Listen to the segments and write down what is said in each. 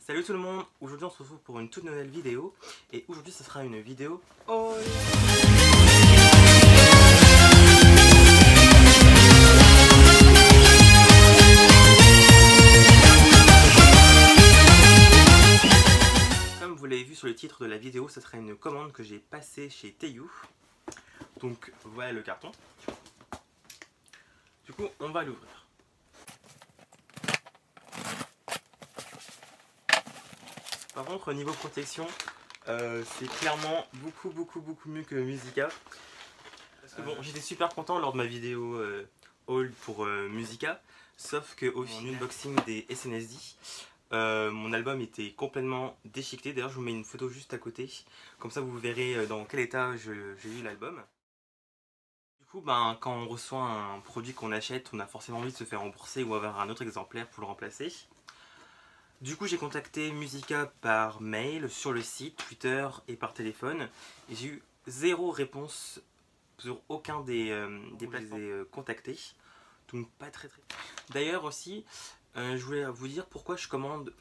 Salut tout le monde, aujourd'hui on se retrouve pour une toute nouvelle vidéo et aujourd'hui ce sera une vidéo haul. Comme vous l'avez vu sur le titre de la vidéo, ce sera une commande que j'ai passée chez Tayou. Donc voilà le carton. Du coup on va l'ouvrir. Par contre, au niveau protection, c'est clairement beaucoup mieux que Musica. Parce que bon, j'étais super content lors de ma vidéo haul pour Musica, sauf qu'au final, unboxing des SNSD, mon album était complètement déchiqueté. D'ailleurs, je vous mets une photo juste à côté, comme ça vous verrez dans quel état j'ai eu l'album. Du coup, quand on reçoit un produit qu'on achète, on a forcément envie de se faire rembourser ou avoir un autre exemplaire pour le remplacer. Du coup, j'ai contacté Musica par mail, sur le site, Twitter et par téléphone. Et j'ai eu zéro réponse sur aucun des plateformes que j'ai contactés. Donc pas très. D'ailleurs aussi, je voulais vous dire pourquoi je commande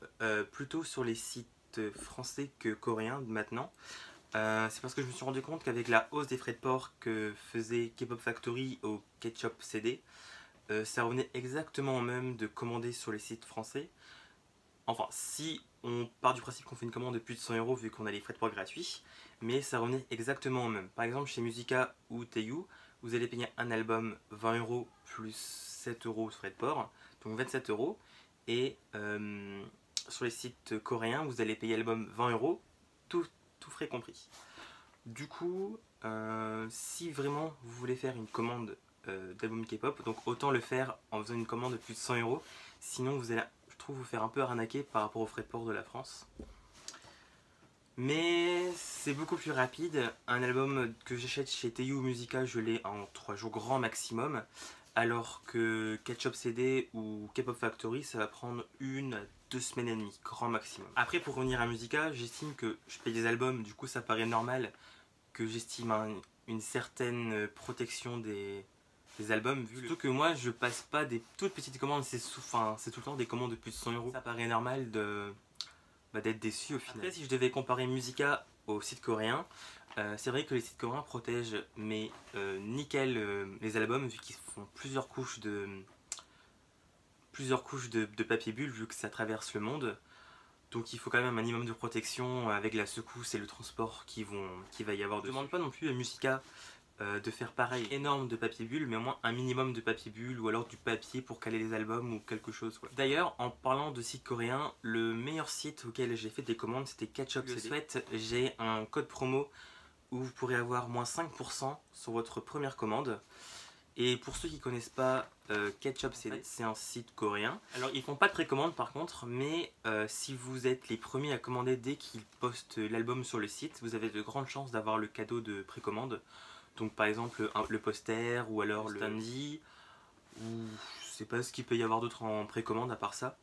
plutôt sur les sites français que coréens maintenant. C'est parce que je me suis rendu compte qu'avec la hausse des frais de port que faisait K-Pop Factory au Ketchup CD, ça revenait exactement au même de commander sur les sites français. Enfin, si on part du principe qu'on fait une commande de plus de 100 € vu qu'on a les frais de port gratuits, mais ça revenait exactement au même. Par exemple, chez Musica ou Tayou, vous allez payer un album 20 € plus 7 € de frais de port, donc 27 €. Et sur les sites coréens, vous allez payer l'album 20 €, tout frais compris. Du coup, si vraiment vous voulez faire une commande d'album K-pop, donc autant le faire en faisant une commande de plus de 100 €, sinon vous allez, je trouve, vous faire un peu arnaquer par rapport aux frais de port de la France. Mais c'est beaucoup plus rapide. Un album que j'achète chez Tayou Musica, je l'ai en 3 jours grand maximum, alors que Ketchup CD ou K-Pop Factory, ça va prendre 1 à 2 semaines et demie, grand maximum. Après, pour revenir à Musica, j'estime que je paye des albums, du coup ça paraît normal que j'estime une certaine protection des albums, vu surtout que moi je passe pas des toutes petites commandes, c'est tout le temps des commandes de plus de 100 €. Ça paraît normal d'être déçu au final. Après, si je devais comparer Musica au site coréen, c'est vrai que les sites coréens protègent mais nickel les albums, vu qu'ils font plusieurs couches de papier bulle, vu que ça traverse le monde. Donc il faut quand même un minimum de protection avec la secousse et le transport qu'il va y avoir. Je ne demande pas non plus à Musica de faire pareil énorme de papier bulle, mais au moins un minimum de papier bulle ou alors du papier pour caler les albums ou quelque chose. D'ailleurs, en parlant de site coréen, le meilleur site auquel j'ai fait des commandes, c'était Ketchup CD. De fait, j'ai un code promo où vous pourrez avoir moins 5% sur votre première commande. Et pour ceux qui ne connaissent pas Ketchup CD, c'est un site coréen. Alors ils font pas de précommande par contre, mais si vous êtes les premiers à commander dès qu'ils postent l'album sur le site, vous avez de grandes chances d'avoir le cadeau de précommande. Donc par exemple le poster ou alors le stand-y, ou je sais pas ce qu'il peut y avoir d'autre en précommande à part ça.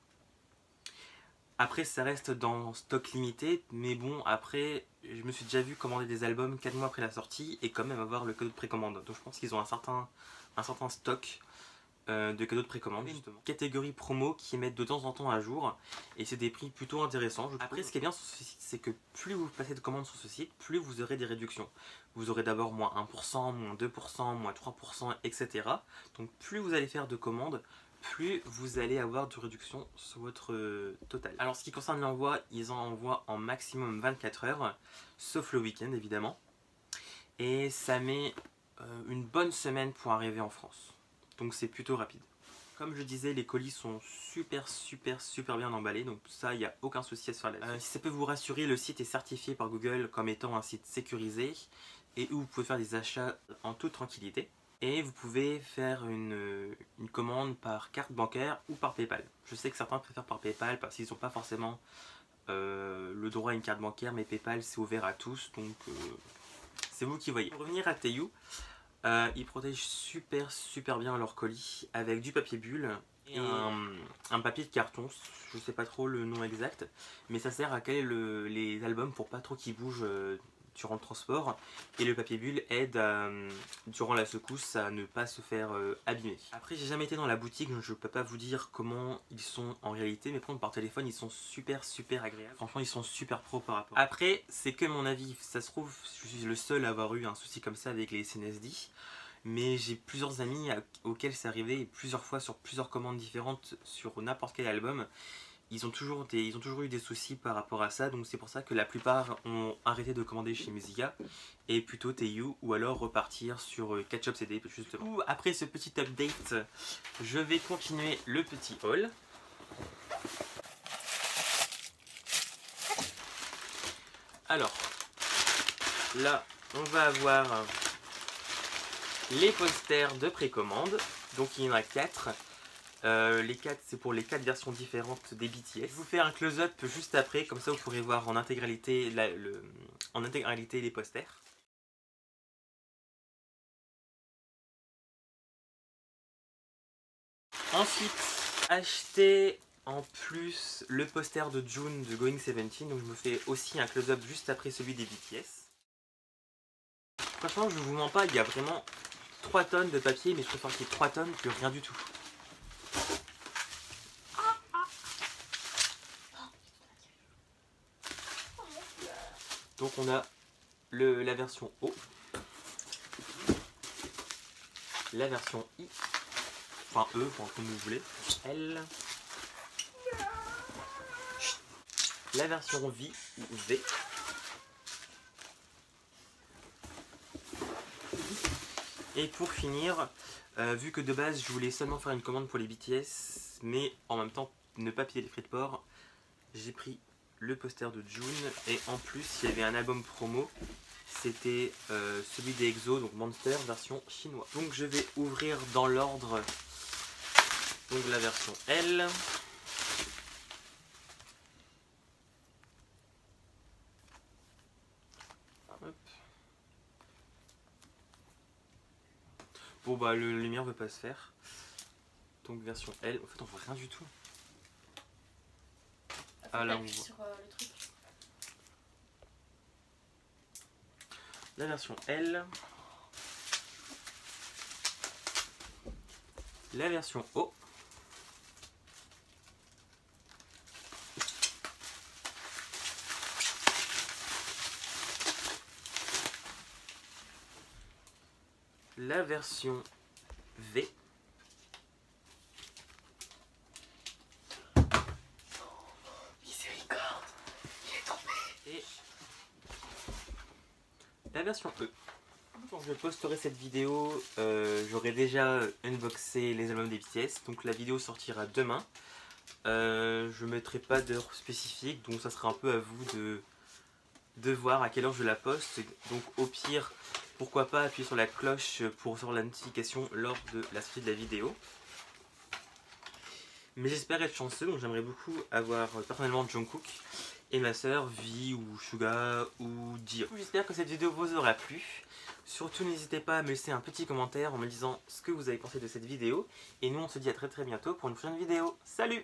Après ça reste dans stock limité, mais bon après je me suis déjà vu commander des albums 4 mois après la sortie et quand même avoir le cadeau de précommande. Donc je pense qu'ils ont un certain stock de cadeaux de précommande, justement. Catégorie promo qui mettent de temps en temps à jour et c'est des prix plutôt intéressants. Après, ce qui est bien sur ce site, c'est que plus vous passez de commandes sur ce site, plus vous aurez des réductions. Vous aurez d'abord moins 1%, moins 2%, moins 3%, etc. Donc plus vous allez faire de commandes, plus vous allez avoir de réduction sur votre total. Alors ce qui concerne l'envoi, ils en envoient en maximum 24 heures, sauf le week-end évidemment. Et ça met une bonne semaine pour arriver en France. Donc c'est plutôt rapide. Comme je disais, les colis sont super bien emballés, donc ça, il n'y a aucun souci à se faire là-dessus. Si ça peut vous rassurer, le site est certifié par Google comme étant un site sécurisé et où vous pouvez faire des achats en toute tranquillité. Et vous pouvez faire une commande par carte bancaire ou par PayPal. Je sais que certains préfèrent par PayPal parce qu'ils n'ont pas forcément le droit à une carte bancaire, mais PayPal c'est ouvert à tous, donc c'est vous qui voyez. Pour revenir à Tayou, ils protègent super bien leur colis avec du papier bulle et un papier de carton, je sais pas trop le nom exact, mais ça sert à caler les albums pour pas trop qu'ils bougent durant le transport et le papier bulle aide durant la secousse à ne pas se faire abîmer. Après j'ai jamais été dans la boutique donc je peux pas vous dire comment ils sont en réalité, mais par contre par téléphone ils sont super agréables. Franchement ils sont super pro par rapport. Après c'est que mon avis, ça se trouve je suis le seul à avoir eu un souci comme ça avec les SNSD. Mais j'ai plusieurs amis auxquels c'est arrivé plusieurs fois sur plusieurs commandes différentes sur n'importe quel album. Ils ont toujours eu des soucis par rapport à ça, donc c'est pour ça que la plupart ont arrêté de commander chez Musica et plutôt TU ou alors repartir sur Catch-Up CD justement. Après ce petit update, je vais continuer le petit haul. Alors, là on va avoir les posters de précommande, donc il y en a 4. Les 4 c'est pour les 4 versions différentes des BTS. Je vais vous faire un close-up juste après, comme ça vous pourrez voir en intégralité, les posters. Ensuite, acheter en plus le poster de June de Going 17, donc je me fais aussi un close-up juste après celui des BTS. Franchement je vous mens pas, il y a vraiment 3 tonnes de papier, mais je préfère qu'il y ait 3 tonnes que rien du tout. Donc on a la version O, la version I, enfin E, comme vous voulez, L, la version V ou V, et pour finir, vu que de base je voulais seulement faire une commande pour les BTS, mais en même temps ne pas payer les frais de port, j'ai pris le poster de June et en plus il y avait un album promo, c'était celui des EXO, donc Monster version chinois. Donc je vais ouvrir dans l'ordre, donc la version L, hop. Bon bah le lumière veut pas se faire, donc version L, en fait on voit rien du tout. Ah là on voit. Sur, le truc. La version L, la version O, la version V, la version E. Quand je posterai cette vidéo, j'aurai déjà unboxé les albums des BTS, donc la vidéo sortira demain. Je ne mettrai pas d'heure spécifique, donc ça sera un peu à vous de voir à quelle heure je la poste. Donc au pire, pourquoi pas appuyer sur la cloche pour recevoir la notification lors de la sortie de la vidéo. Mais j'espère être chanceux, donc j'aimerais beaucoup avoir personnellement Jungkook et ma soeur Vi ou Suga ou Dio. J'espère que cette vidéo vous aura plu. Surtout n'hésitez pas à me laisser un petit commentaire en me disant ce que vous avez pensé de cette vidéo. Et nous on se dit à très bientôt pour une prochaine vidéo. Salut!